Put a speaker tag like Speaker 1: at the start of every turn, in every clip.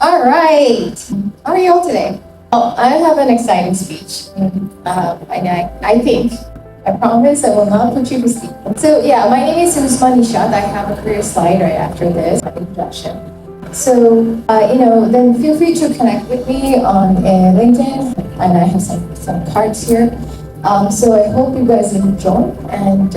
Speaker 1: All right. How are you all today? Well, I have an exciting speech. And I promise I will not put you to sleep. So yeah, my name is Usman Nishat. I have a career slide right after this introduction. So, then feel free to connect with me on LinkedIn, and I have some cards here. So I hope you guys enjoy and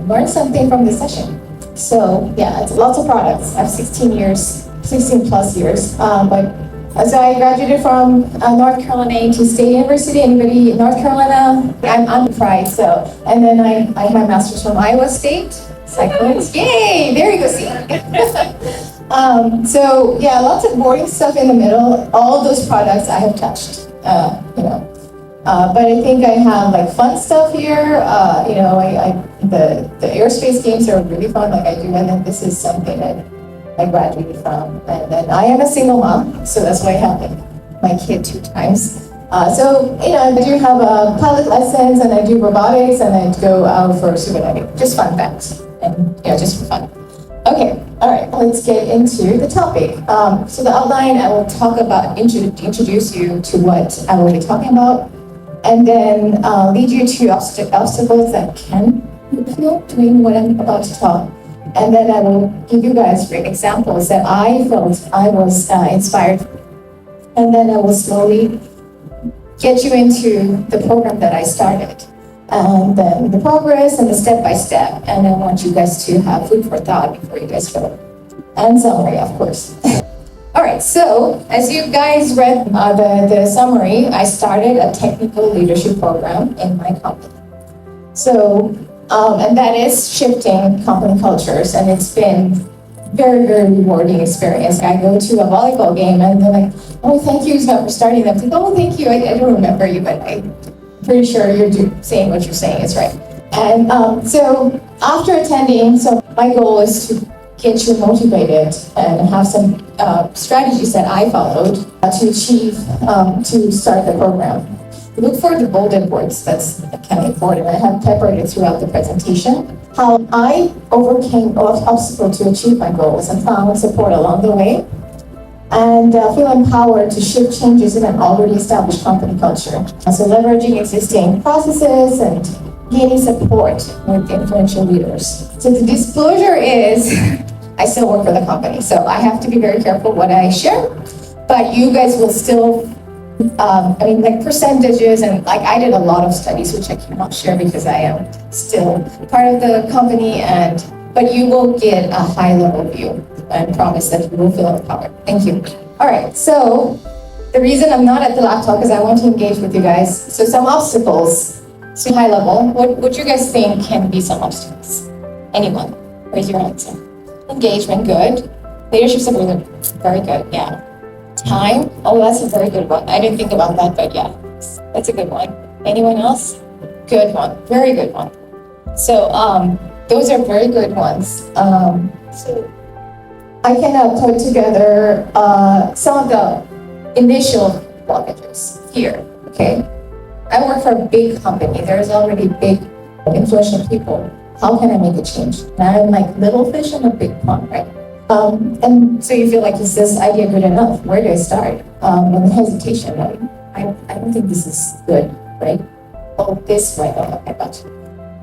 Speaker 1: learn something from this session. So yeah, it's lots of products. I have 16 plus years. So I graduated from North Carolina to State University. Anybody in North Carolina? I'm pride. So, and then I have my master's from Iowa State. Cyclones. Yay! There you go. See. So yeah, lots of boring stuff in the middle. All those products I have touched. But I think I have like fun stuff here. The aerospace games are really fun, like I do, and then this is something that I graduated from. And then I am a single mom, so that's why I have my kid 2 times. I do have pilot lessons, and I do robotics, and I go out for scuba diving. Just fun facts, and just for fun. Okay, all right, let's get into the topic. So the outline, I will talk about, introduce you to what I will be talking about, and then lead you to obstacles that can feel doing what I'm about to talk. And then I will give you guys great examples that I felt I was inspired. And then I will slowly get you into the program that I started. And then the progress and the step-by-step. And I want you guys to have food for thought before you guys go. And summary, of course. All right, so as you guys read the summary, I started a technical leadership program in my company. So, and that is shifting company cultures, and it's been very, very rewarding experience. I go to a volleyball game and they're like, "Oh, thank you for starting them." I'm like, "Oh, thank you. I don't remember you, but I'm pretty sure you're saying what you're saying is right." And so after attending, so my goal is to get you motivated and have some strategies that I followed to achieve, to start the program. Look for the bulleted words, that's kind of important. I have peppered it throughout the presentation. How I overcame obstacles to achieve my goals and found support along the way. And feel empowered to shift changes in an already established company culture. So leveraging existing processes and gaining support with influential leaders. So the disclosure is, I still work for the company, so I have to be very careful what I share, but you guys will still, percentages, and like I did a lot of studies, which I cannot share because I am still part of the company, but you will get a high level view and promise that you will feel empowered. Thank you. All right, so the reason I'm not at the laptop is I want to engage with you guys. So some obstacles, so high level, what would you guys think can be some obstacles? Anyone? Raise your hand. Engagement, good. Leadership ability, very good, yeah. Time, oh, that's a very good one. I didn't think about that, but yeah, that's a good one. Anyone else? Good one, very good one. So those are very good ones. So I can put together some of the initial blockages here, okay? I work for a big company. There's already big influential people. How can I make a change? And I'm like little fish in a big pond, right? And so you feel like, is this idea good enough? Where do I start? And the hesitation, like, I don't think this is good, right? Oh, this way, oh, I got you.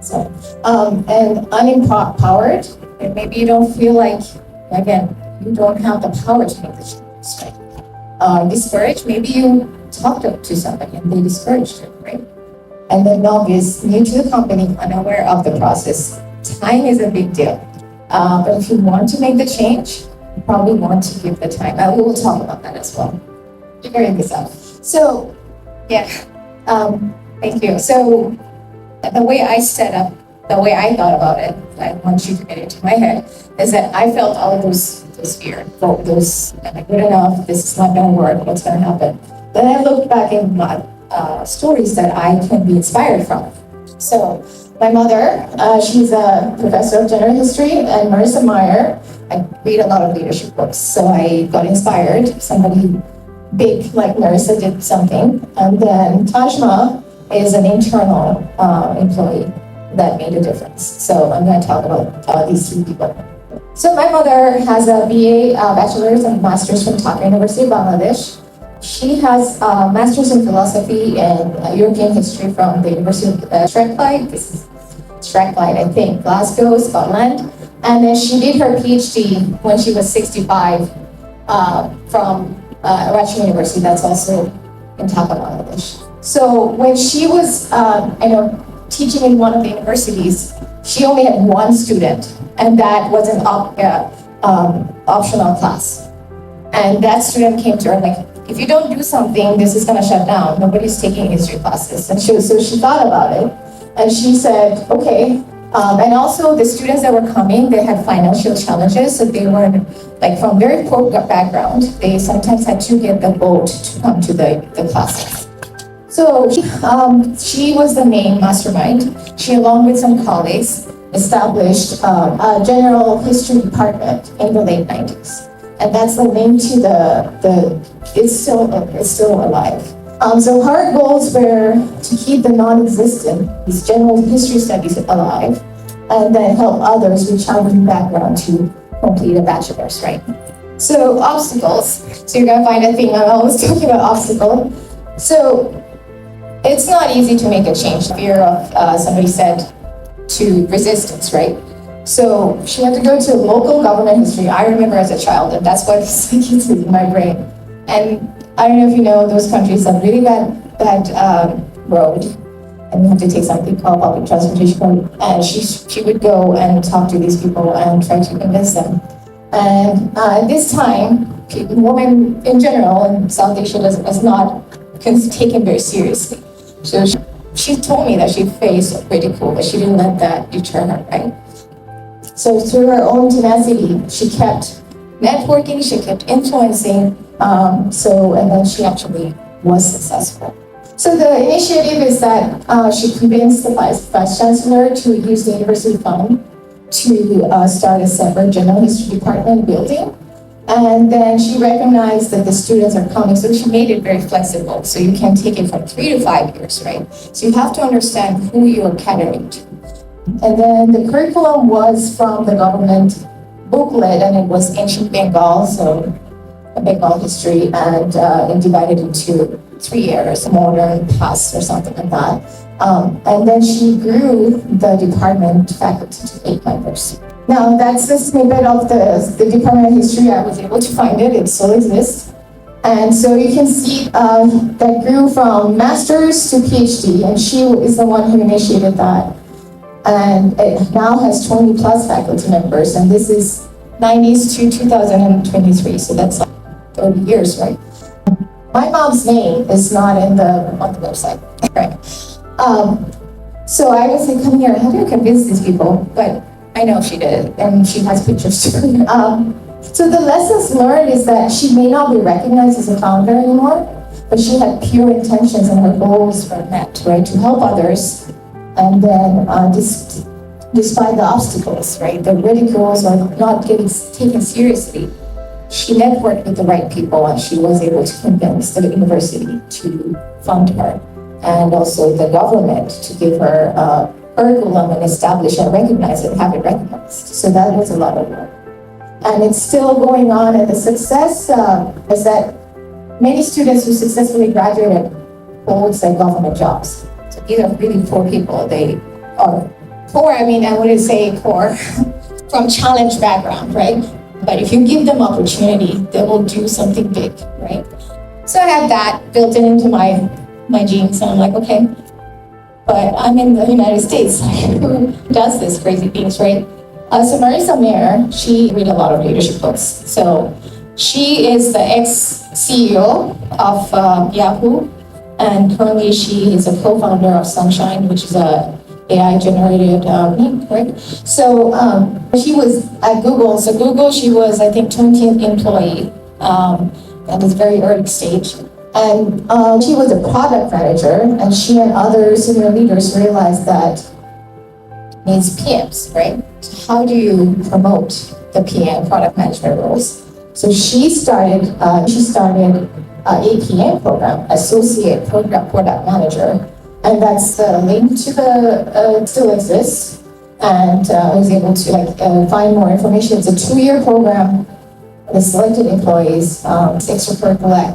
Speaker 1: So, and unempowered, and maybe you don't feel like, again, you don't have the power to make the changes, right? Discouraged, maybe you talked to somebody and they discouraged you, right? And then novice, new to the company, unaware of the process. Time is a big deal. But if you want to make the change, you probably want to give the time. We will talk about that as well. Figuring this out. So, yeah, thank you. So, the way I set up, the way I thought about it, I want you to get into my head, is that I felt all of those fear, those, am I good enough? This is not going to work. What's going to happen? Then I looked back in my stories that I can be inspired from. So, my mother, she's a professor of general history, and Marissa Meyer, I read a lot of leadership books, so I got inspired. Somebody big like Marissa did something. And then Tajma is an internal employee that made a difference. So I'm going to talk about these 3 people. So my mother has a BA, bachelor's and master's from Dhaka University, Bangladesh. She has a master's in philosophy and European history from the University of Strathclyde. This is Strathclyde, I think, Glasgow, Scotland. And then she did her PhD when she was 65 from Rachi University, that's also in Dhaka, Bangladesh. So when she was, teaching in one of the universities, she only had one student, and that was an optional class. And that student came to her like, if you don't do something, this is gonna shut down. Nobody's taking history classes. And so she thought about it, and she said, okay. And also the students that were coming, they had financial challenges, so they were like from very poor background. They sometimes had to get the boat to come to the classes. So she was the main mastermind. She, along with some colleagues, established a general history department in the late 90s. And that's the link to it's still alive. So her goals were to keep the non-existent, these general history studies alive, and then help others with challenging background to complete a bachelor's, right? So obstacles. So you're gonna find a theme. I'm always talking about obstacle. So it's not easy to make a change. Fear of, somebody said, to resistance, right? So she had to go to local government history. I remember as a child, and that's what it's in my brain. And I don't know if you know, those countries have really bad road, and you have to take something called public transportation. And she would go and talk to these people and try to convince them. And at this time, women in general in South Asia was not taken very seriously. So she told me that she faced ridicule, but she didn't let that deter her, right? So through her own tenacity, she kept networking, she kept influencing, and then she actually was successful. So the initiative is that she convinced the vice chancellor to use the university fund to start a separate general history department building. And then she recognized that the students are coming, so she made it very flexible. So you can take it from 3 to 5 years, right? So you have to understand who you're catering to. And then the curriculum was from the government booklet, and it was ancient Bengal, so Bengal history, and it divided into 3 areas, modern, past, or something like that. And then she grew the department faculty to 8 members. Now that's a snippet of the Department of History. I was able to find it, it still exists. And so you can see that grew from master's to PhD, and she is the one who initiated that. And it now has 20 plus faculty members, and this is 90s to 2023, so that's like 30 years, right? My mom's name is not on the website, right? So I was like, come here, how do you convince these people? But I know she did, and she has pictures too. So the lessons learned is that she may not be recognized as a founder anymore, but she had pure intentions and her goals were met, right? To help others, and then despite the obstacles, right? The ridicules or not getting taken seriously, she networked with the right people, and she was able to convince the university to fund her, and also the government to give her curriculum and establish and recognize it, have it recognized. So that was a lot of work. And it's still going on, and the success is that many students who successfully graduated holds their government jobs. So these are really poor people. They are poor, I wouldn't say poor, from challenged background, right? But if you give them opportunity, they will do something big, right? So I had that built into my genes, and I'm like, okay, but I'm in the United States. Who does this crazy things, right? So Marissa Mayer, she read a lot of leadership books. So she is the ex-CEO of Yahoo, and currently she is a co-founder of Sunshine, which is a AI-generated name, right? So she was at Google. So Google, she was, I think, 20th employee at this very early stage. And she was a product manager, and she and other senior leaders realized that needs PMs, right? So how do you promote the PM, product management roles? So she started APM program, Associate Program Product Manager, and that's linked to the, still exists. and I was able to find more information. It's a 2-year program. The selected employees, extracurricular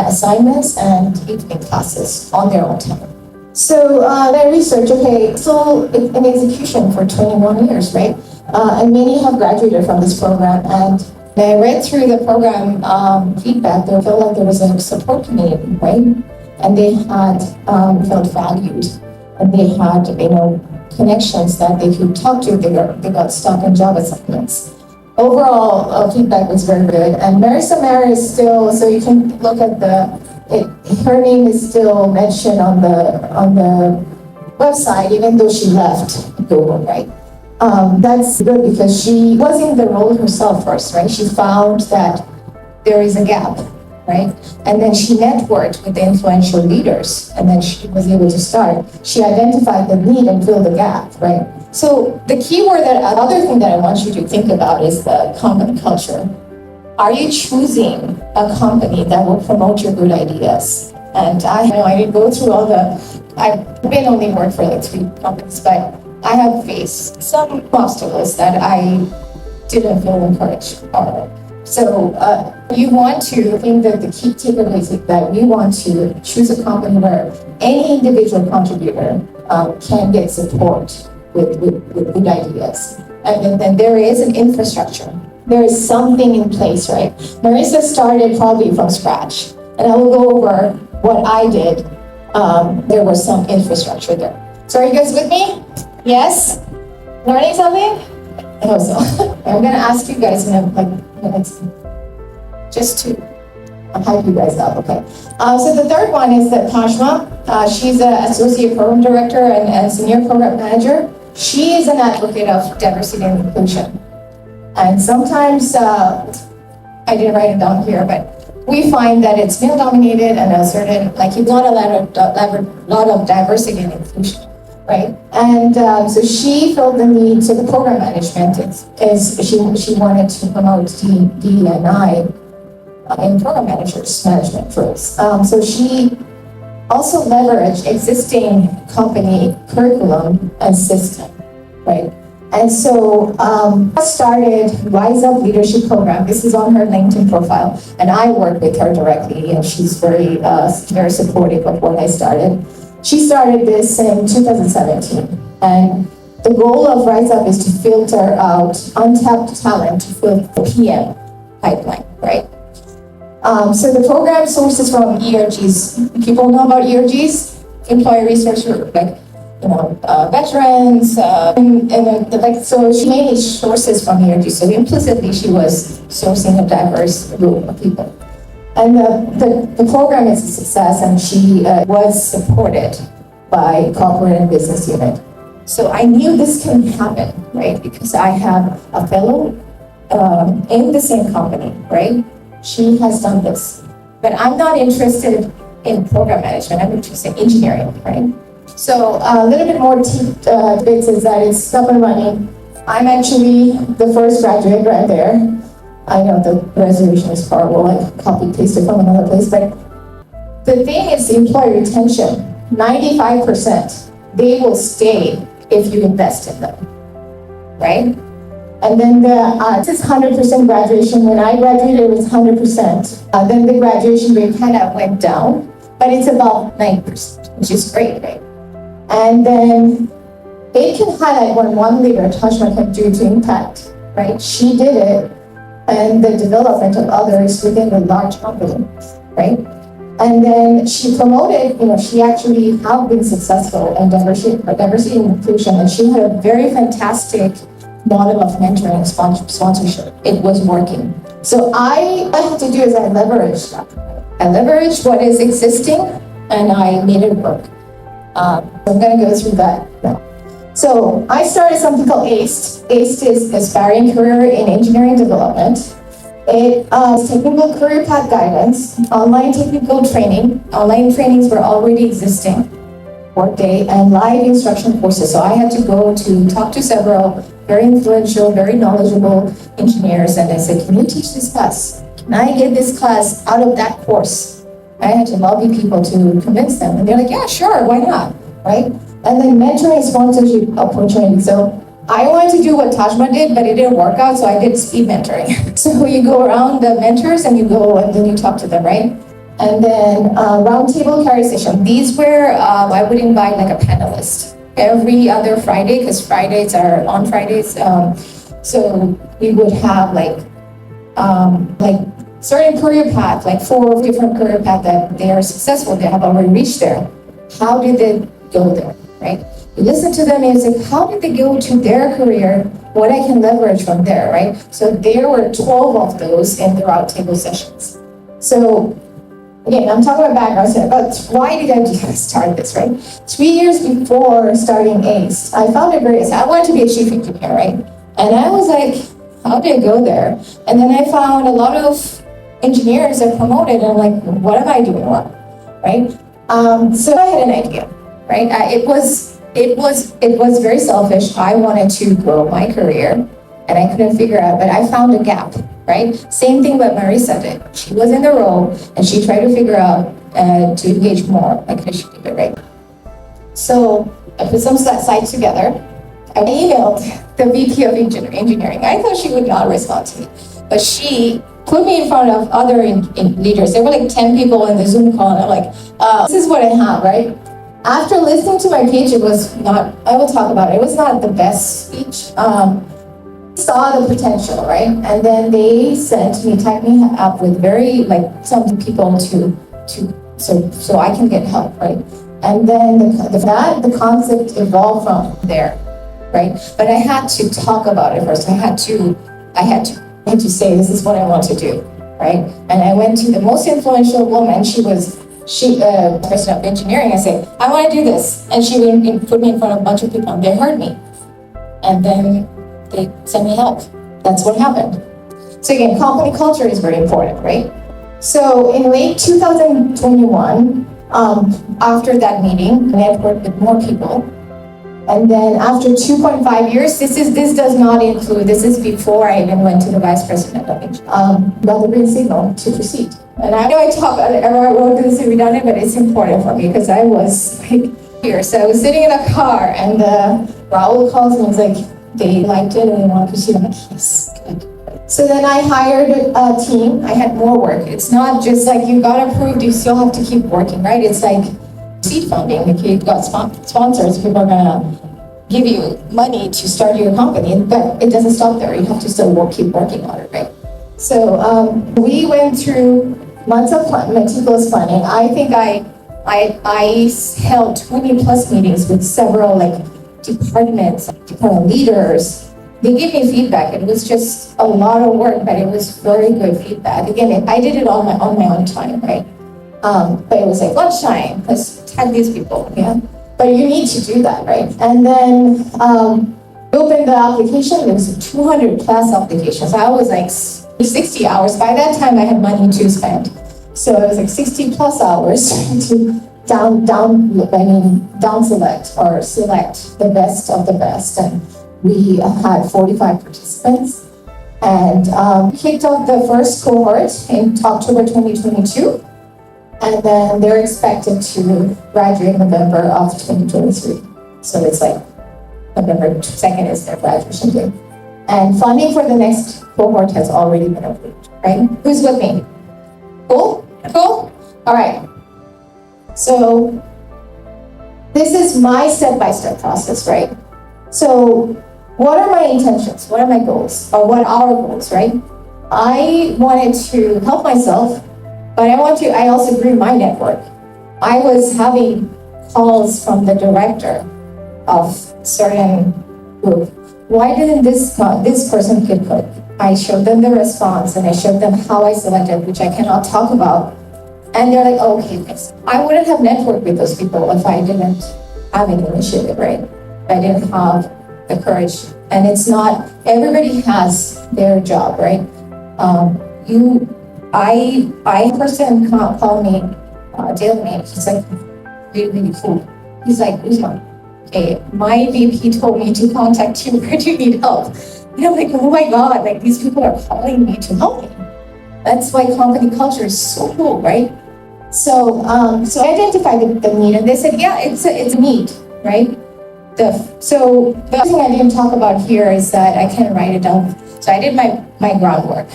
Speaker 1: assignments and evening classes on their own time. So their research, still in execution for 21 years, right? And many have graduated from this program. And I read through the program feedback. They felt like there was a support community, right? And they had felt valued, and they had connections that they could talk to if they got stuck in job assignments. Overall, feedback was very good. And Marissa Mara is still, so you can look at her name is still mentioned on the website, even though she left Google, right? That's good because she was in the role herself first, right? She found that there is a gap, right? And then she networked with the influential leaders, and then she was able to start. She identified the need and filled the gap, right? So the other thing that I want you to think about is the company culture. Are you choosing a company that will promote your good ideas? And I didn't go through I've been only worked for 3 companies, but I have faced some obstacles that I didn't feel encouraged by. So you want to think that the key takeaways is that we want to choose a company where any individual contributor can get support with good ideas. And then there is an infrastructure. There is something in place, right? Marissa started probably from scratch. And I will go over what I did. There was some infrastructure there. So are you guys with me? Yes? Learning something? I hope so. I'm gonna ask you guys in minutes just to hype you guys up, okay? So the third one is that Tashma. She's an associate program director and senior program manager. She is an advocate of diversity and inclusion. And sometimes, I didn't write it down here, but we find that it's male dominated and it's not a lot of diversity and inclusion, right? And so she felt the need, so the program management is she wanted to promote DE&I in program management roles. So she also leveraged existing company curriculum and system, right? And so I started Rise Up Leadership Program. This is on her LinkedIn profile, and I work with her directly, and she's very supportive of what I started. She started this in 2017, and the goal of Rise Up is to filter out untapped talent to fill the PM pipeline, right? So the program sources from ERGs. People know about ERGs, employee resource group, veterans, so she mainly sources from ERG. So implicitly, she was sourcing a diverse group of people. And the program is a success, and she was supported by corporate and business unit. So I knew this can happen, right? Because I have a fellow in the same company, right? She has done this. But I'm not interested in program management, I'm interested in engineering, right? So a little bit more bits is that it's up and running. I'm actually the first graduate right there. I know the resolution is horrible, I copy pasted from another place, but the thing is the employee retention, 95%, they will stay if you invest in them, right? And then this is 100% graduation. When I graduated, it was 100%. Then the graduation rate kind of went down, but it's about 9%, which is great, right? And then it can highlight what one leader, Tashma, can do to impact, right? She did it, and the development of others within a large company, right? And then she promoted, she actually have been successful in diversity and inclusion, and she had a very fantastic model of mentoring and sponsorship. It was working. So what I had to do is I leveraged that. I leveraged what is existing, and I made it work. I'm going to go through that now. So I started something called ACE. ACE is Aspiring Career in Engineering Development. It is technical career path guidance, online technical training. Online trainings were already existing, Workday, and live instruction courses. So I had to go to talk to several very influential, very knowledgeable engineers, and I said, can you teach this class? Can I get this class out of that course? I had to lobby people to convince them, and they're like, yeah, sure, why not, right? And then mentoring sponsorship opportunity. So I wanted to do what Tajma did, but it didn't work out, so I did speed mentoring. So you go around the mentors and you go and then you talk to them, right? And then roundtable carry session. These were, I would invite like a panelist every other Friday, because Fridays are on Fridays. So we would have like certain career path, like 4 different career paths that they are successful, they have already reached there. How did they go there, right? You listen to them and you say, how did they go to their career? What I can leverage from there, right? So there were 12 of those in the roundtable sessions. So again, I'm talking about background, but why did I start this, right? 3 years before starting ACE, I found it very, I wanted to be a chief engineer, right? And I was like, how did I go there? And then I found a lot of engineers are promoted, and I'm like, what am I doing wrong, right? So I had an idea, right? It was very selfish. I wanted to grow my career, and I couldn't figure out, but I found a gap, right? Same thing what Marisa did. She was in the role, and she tried to figure out to engage more, like how she did it, right? So I put some sites together. I emailed the VP of engineering. I thought she would not respond to me, but she put me in front of other leaders. There were like 10 people in the Zoom call, and I'm like, this is what I have, right? After listening to my pitch, it was not, I will talk about it, it was not the best speech. Saw the potential, right? And then they sent me, typed me up with very, like, some people so I can get help, right? And then the concept evolved from there, right? But I had to talk about it first. I had to say, this is what I want to do, right? And I went to the most influential woman. She person of engineering. I said, I want to do this. And she put me in front of a bunch of people, and they heard me. And then they sent me help. That's what happened. So again, company culture is very important, right? So in late 2021, after that meeting, I networked with more people. And then after 2.5 years, this does not include, this is before I even went to the vice president of HR, got the green signal to proceed. And I know I won't do this redundant, but it's important for me because I was like here. So I was sitting in a car, and Raul calls me and was like, they liked it and they want to proceed. I'm like, yes, good. So then I hired a team. I had more work. It's not just like you got approved, you still have to keep working, right? It's like seed funding. If you got sponsors, people are gonna give you money to start your company, but it doesn't stop there. You have to still keep working on it, right? So we went through months of meticulous planning. I think I held 20 plus meetings with several department leaders. They gave me feedback. It was just a lot of work, but it was very good feedback. Again, I did it on my own time, right? But it was like lunchtime, let's tag these people, yeah? But you need to do that, right? And then we opened the application. There was 200 plus applications. I was like 60 hours. By that time, I had money to spend. So it was like 60 plus hours to down select or select the best of the best. And we had 45 participants. And kicked off the first cohort in October 2022. And then they're expected to graduate November of 2023. So it's like November 2nd is their graduation day. And funding for the next cohort has already been approved, right? Who's with me? Cool? Cool? All right. So this is my step-by-step process, right? So what are my intentions? What are my goals? Or what are our goals, right? I wanted to help myself, but I also grew my network. I was having calls from the director of certain group. Why didn't this person could cook? I showed them the response, and I showed them how I selected, which I cannot talk about. And they're like, oh, okay, thanks. I wouldn't have networked with those people if I didn't have an initiative, right? If I didn't have the courage. And it's not, everybody has their job, right? I person called me, Dale me, he's like, really cool. He's like, Usman, okay, my VP told me to contact you, where do you need help? And I'm like, oh my God, like these people are calling me to help me. That's why company culture is so cool, right? So I identified the need, and they said, yeah, it's a need, right? So the thing I didn't talk about here is that I can write it down. So I did my groundwork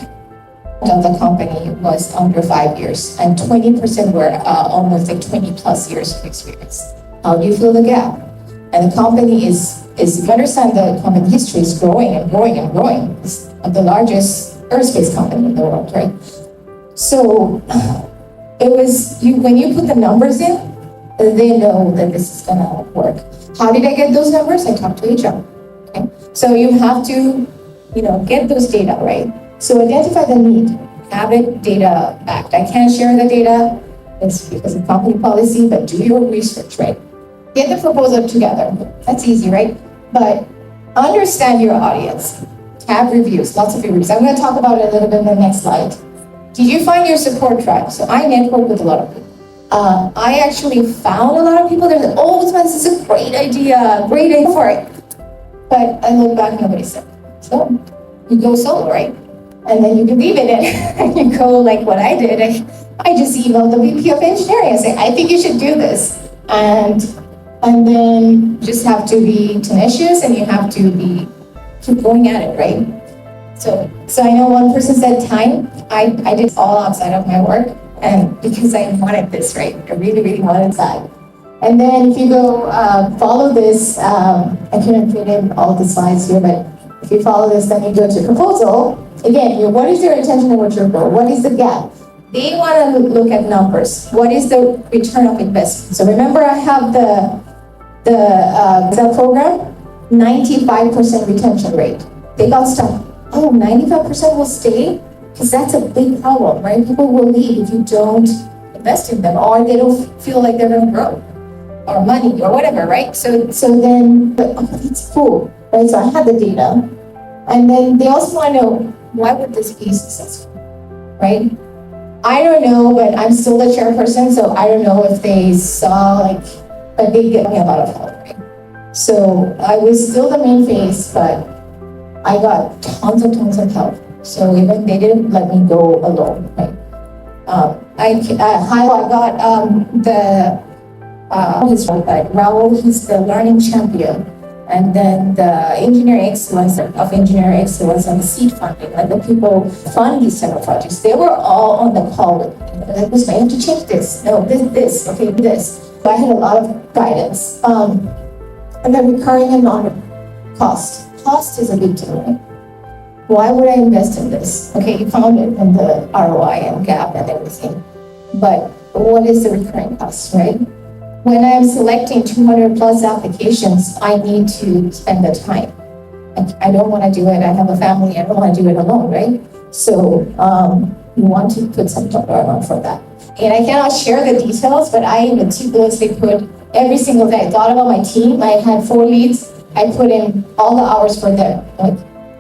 Speaker 1: of the company was under 5 years, and 20% were almost like 20 plus years of experience. How do you fill the gap? And the company is if you understand the company history is growing and growing and growing. It's the largest aerospace company in the world, right? So it was when you put the numbers in, they know that this is gonna work. How did I get those numbers? I talked to HR. Okay, so you have to, get those data, right? So identify the need, have it data backed. I can't share the data, it's because of company policy, but do your research, right? Get the proposal together. That's easy, right? But understand your audience. Have reviews, lots of reviews. I'm going to talk about it a little bit in the next slide. Did you find your support tribe? So I network with a lot of people. I actually found a lot of people that said, oh, this is a great idea for it. But I look back, nobody said. So you go solo, right? And then you believe in it, and you go like what I did. I just emailed the VP of engineering and say, I think you should do this. And then just have to be tenacious, and you have to keep going at it, right? So I know one person said time. I did all outside of my work, and because I wanted this, right? I really, really wanted that. And then if you go follow this, I couldn't fit in all the slides here, but if you follow this, then you go to proposal. Again, what is your intention and what's your goal? What is the gap? They want to look at numbers. What is the return of investment? So remember, I have the program, 95% retention rate. They got stuck. Oh, 95% will stay? Because that's a big problem, right? People will leave if you don't invest in them, or they don't feel like they're going to grow, or money, or whatever, right? So then, it's full, right? So I had the data. And then they also want to know, why would this be successful, right? I don't know, but I'm still the chairperson, so I don't know if they saw, but they gave me a lot of help, right? So I was still the main face, but I got tons of help. So even they didn't let me go alone, right? I got Raul, he's the learning champion. And then the engineering excellence of engineering excellence and the seed funding, like the people fund these type of projects, they were all on the call with me. They're like, I have to change this. No, this, okay, this. So I had a lot of guidance. And then recurring and non-cost. Cost is a big deal, right? Why would I invest in this? Okay, you found it in the ROI and gap and everything. But what is the recurring cost, right? When I'm selecting 200 plus applications, I need to spend the time. I don't want to do it. I have a family. I don't want to do it alone, right? So you want to put some dollar for that. And I cannot share the details, but I meticulously put every single day. I thought about my team. I had 4 leads. I put in all the hours for them. Like,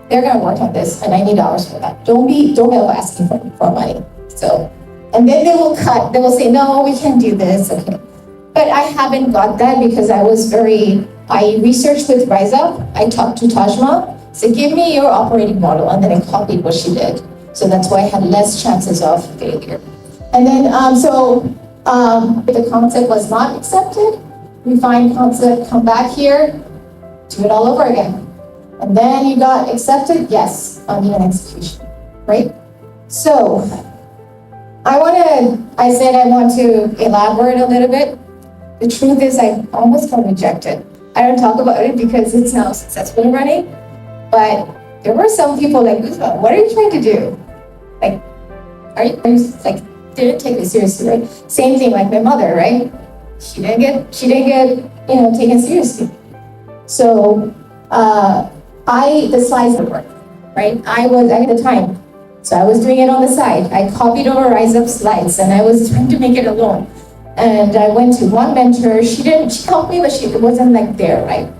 Speaker 1: they're going to work on this, and I need hours for that. Don't go asking for money. So, and then they will cut. They will say, no, we can't do this. Okay. But I haven't got that because I researched with Rise Up. I talked to Tajma, said, give me your operating model, and then I copied what she did. So that's why I had less chances of failure. And then, the concept was not accepted, refine concept, come back here, do it all over again. And then you got accepted, yes, funding and execution, right? So, I said I want to elaborate a little bit. The truth is I almost got rejected. I don't talk about it because it's now successfully running, but there were some people like, what are you trying to do? Like, are you didn't take it seriously, right? Same thing like my mother, right? She didn't get taken seriously. So, the slides would work, right? I had the time. So I was doing it on the side. I copied over Rise Up slides and I was trying to make it alone. And I went to one mentor. She helped me, but it wasn't there, right?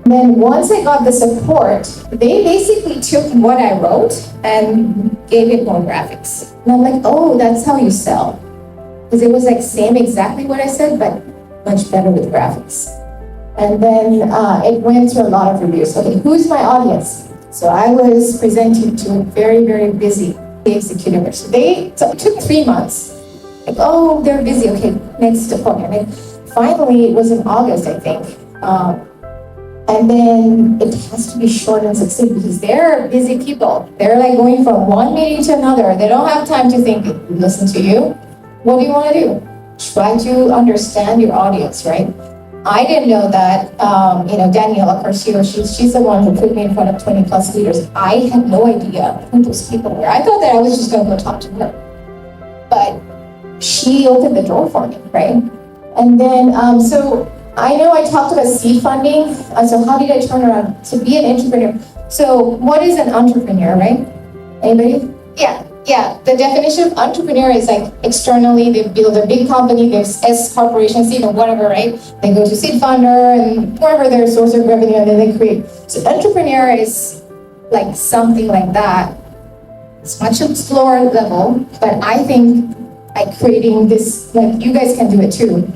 Speaker 1: And then once I got the support, they basically took what I wrote and gave it more graphics. And I'm like, oh, that's how you sell. Because it was same exactly what I said, but much better with graphics. And then it went to a lot of reviews. Okay, who's my audience? So I was presenting to a very, very busy executive. So it took 3 months. Oh, they're busy. Okay, next appointment. And finally, it was in August, I think. And then it has to be short and succinct because they're busy people. They're like going from one meeting to another. They don't have time to think, listen to you. What do you want to do? Try to understand your audience, right? I didn't know that, Daniela Garcia, she's the one who put me in front of 20 plus leaders. I had no idea who those people were. I thought that I was just going to go talk to her. But she opened the door for me, right? And then, so I know I talked about seed funding. So how did I turn around to be an entrepreneur? So what is an entrepreneur, right? Anybody? Yeah. The definition of entrepreneur is like externally, they build a big company, there's S corporation, seed or whatever, right? They go to seed funder and wherever their source of revenue, and then they create. So entrepreneur is like something like that. It's much slower level, but I think like creating this, like you guys can do it too.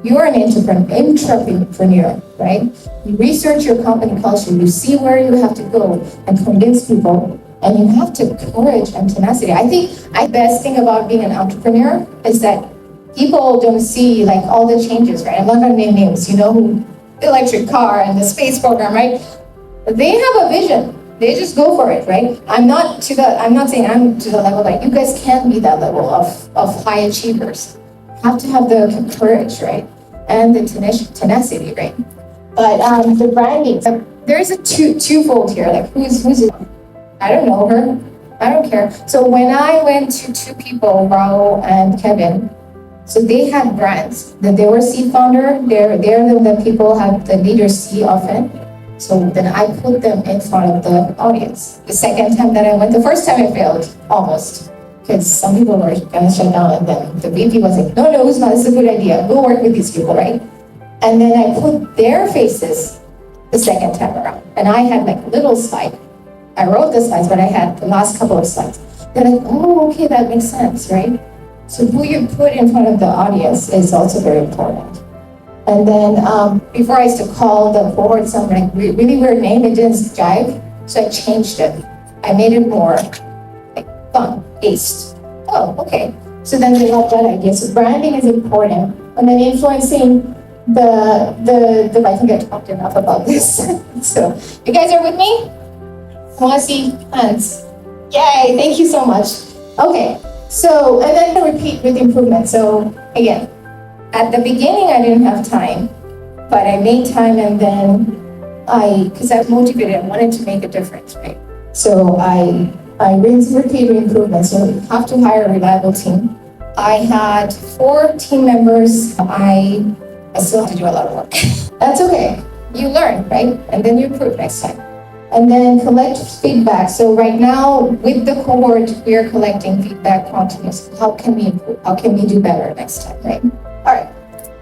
Speaker 1: You're an entrepreneur, right? You research your company culture, you see where you have to go and convince people, and you have to courage and tenacity. I think the best thing about being an entrepreneur is that people don't see like all the changes, right? I'm not gonna name names, who electric car and the space program, right? They have a vision. They just go for it, right? I'm not saying I'm to the level, but you guys can be that level of high achievers. You have to have the courage, right? And the tenacity, right? But the branding, there's a twofold here. Like who's it? I don't know her. I don't care. So when I went to two people, Raul and Kevin, so they had brands that they were seed founder. They're the people have the leaders see often. So then I put them in front of the audience. The second time that I went, the first time I failed almost. Because some people were gonna shut down, and then the VP was like, no, Uzma, this is a good idea. Go work with these people, right? And then I put their faces the second time around. And I had like a little slide. I wrote the slides, but I had the last couple of slides. They're like, oh, okay, that makes sense, right? So who you put in front of the audience is also very important. And then before I used to call the cohort some like really weird name, it didn't jive. So I changed it. I made it more like fun, aced. Oh, okay. So then they love that idea. So branding is important. And then influencing the I think I talked enough about this. So you guys are with me? I want to see hands. Yay, thank you so much. Okay, so, and then repeat with improvement. So again, at the beginning, I didn't have time, but I made time, and then because I was motivated, I wanted to make a difference, right? So I repeat improvement. So you have to hire a reliable team. I had 4 team members. I still have to do a lot of work. That's okay. You learn, right? And then you improve next time. And then collect feedback. So right now, with the cohort, we are collecting feedback continuously. How can we improve? How can we do better next time, right? All right,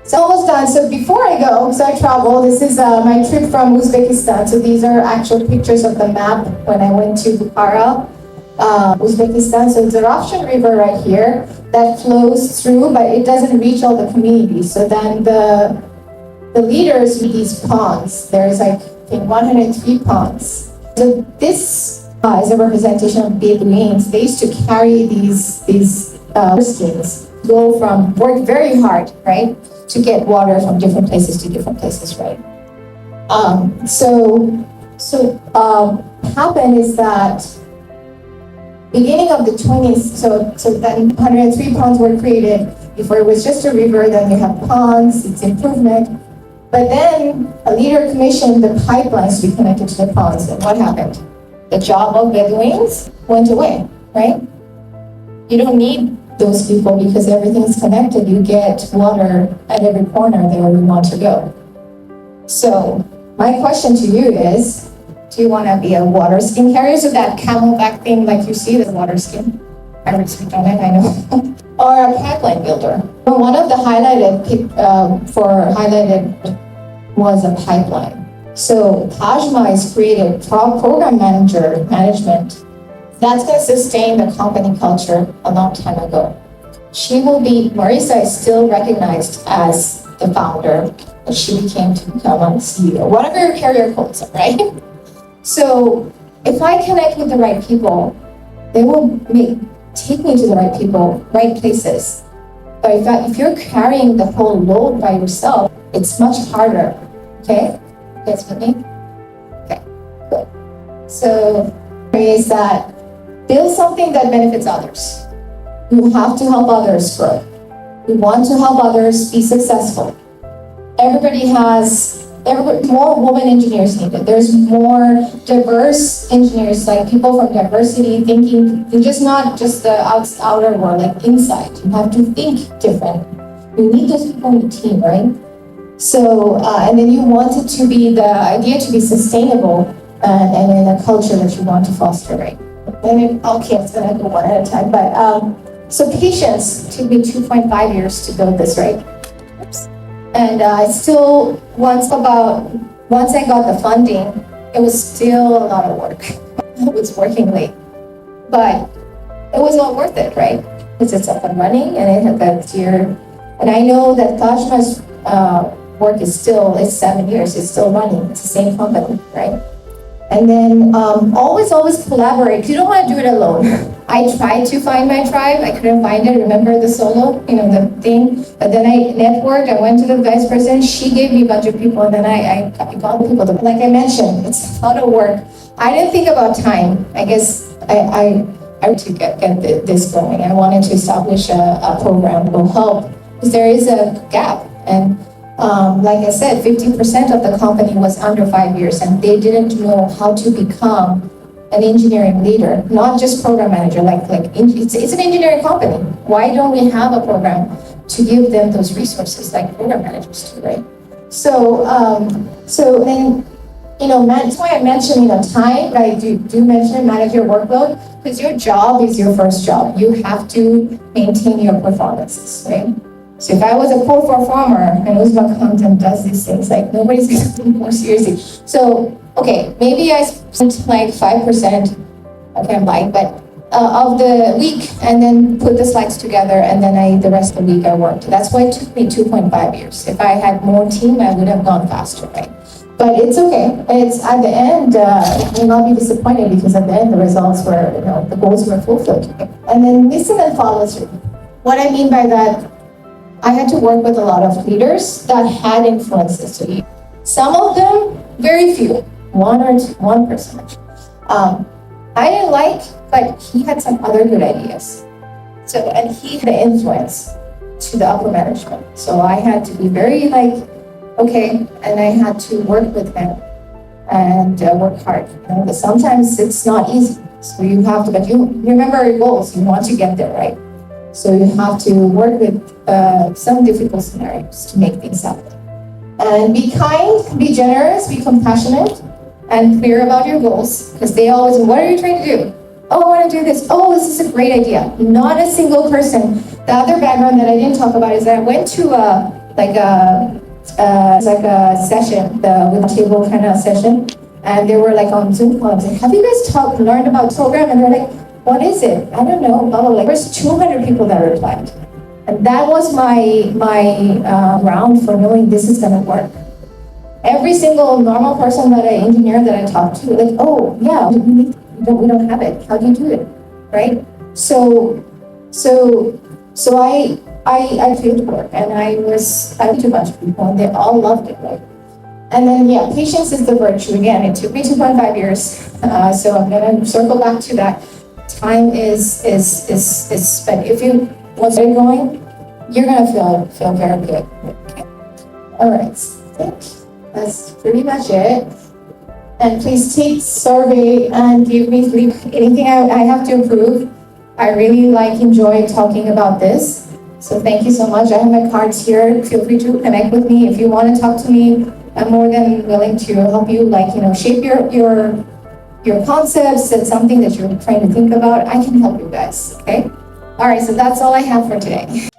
Speaker 1: so almost done. So before I go, so I travel, this is my trip from Uzbekistan. So these are actual pictures of the map when I went to Bukhara, Uzbekistan. So it's the Rafshan River right here that flows through, but it doesn't reach all the communities. So then the leaders with these ponds, there's like, I think 103 ponds. So this is a representation of Bedouins. They used to carry these skins, work very hard, right, to get water from different places to different places, right? Happened is that beginning of the 20s, so then 103 ponds were created. Before it was just a river, then you have ponds, it's improvement. But then a leader commissioned the pipelines to be connected to the ponds, and what happened? The job of Bedouins went away, right? You don't need those people because everything is connected. You get water at every corner there you want to go. So my question to you is, do you want to be a water skin carrier? So that camelback thing, like you see, the water skin. I researched on it, I know. Or a pipeline builder. One of the highlighted was a pipeline. So Tajma is created program management. That's going to sustain the company culture a long time ago. Marisa is still recognized as the founder, but she became to become a CEO. Whatever your career goals are, right? So if I connect with the right people, they will take me to the right people, right places. But if you're carrying the whole load by yourself, it's much harder, okay? guys with me? Okay, cool. So is that build something that benefits others. You have to help others grow. You want to help others be successful. More women engineers needed. There's more diverse engineers, like people from diversity thinking, just not just the outer world, like inside. You have to think different. You need those people in the team, right? So, and then you want it to be, the idea to be sustainable and in a culture that you want to foster, right? And it's gonna go one at a time, but so patience took me 2.5 years to build this, right? Oops. And once I got the funding, it was still a lot of work. I was working late, but it was all worth it, right? Because it's up and running, and it had that year. And I know that Tajma's work is 7 years, it's still running. It's the same company, right? And then always collaborate. You don't want to do it alone. I tried to find my tribe. I couldn't find it. Remember the solo, the thing? But then I networked. I went to the vice president. She gave me a bunch of people, and then I got people. Like I mentioned, it's a lot of work. I didn't think about time. I guess I to get this going. I wanted to establish a program that will help, because there is a gap. And like I said, 50% of the company was under 5 years, and they didn't know how to become an engineering leader, not just program manager. It's an engineering company. Why don't we have a program to give them those resources like program managers do, right? So then, that's why I mentioned, time, right? Do mention manage your workload, because your job is your first job. You have to maintain your performances, right? So if I was a poor performer and Uzma comes and does these things, like nobody's going to take me more seriously. So, okay, maybe I spent like 5%, okay, I'm lying, but of the week, and then put the slides together, and then the rest of the week I worked. That's why it took me 2.5 years. If I had more team, I would have gone faster, right? But it's okay. It's at the end, you will not be disappointed, because at the end the results were, the goals were fulfilled. And then listen and follow through. What I mean by that, I had to work with a lot of leaders that had influences to me. Some of them, very few, 1% actually. I didn't like, but he had some other good ideas. So, and he had influence to the upper management. So I had to be very okay, and I had to work with him and work hard. But sometimes it's not easy. So you have to, but you remember your goals. You want to get there, right? So you have to work with some difficult scenarios to make things happen. And be kind, be generous, be compassionate, and clear about your goals. Because they always, what are you trying to do? Oh, I want to do this. Oh, this is a great idea. Not a single person. The other background that I didn't talk about is that I went to a session, with a table kind of session, and they were on Zoom calls. Have you guys learned about program? And they're like, what is it? I don't know. Blah, blah, blah. There's 200 people that replied. And that was my round for knowing this is going to work. Every single normal person engineer that I talked to, oh yeah, we don't have it. How do you do it, right? So I field work, and I talked to a bunch of people, and they all loved it, right? And then patience is the virtue. Again, it took me 2.5 years, so I'm gonna circle back to that. Time is spent. If you want to get going, you're gonna feel very good. Okay. All right, I think that's pretty much it. And please take survey and give me anything I have to improve. I really enjoy talking about this. So thank you so much. I have my cards here. Feel free to connect with me if you want to talk to me. I'm more than willing to help you, shape your concepts and something that you're trying to think about. I can help you guys. Okay. All right. So that's all I have for today.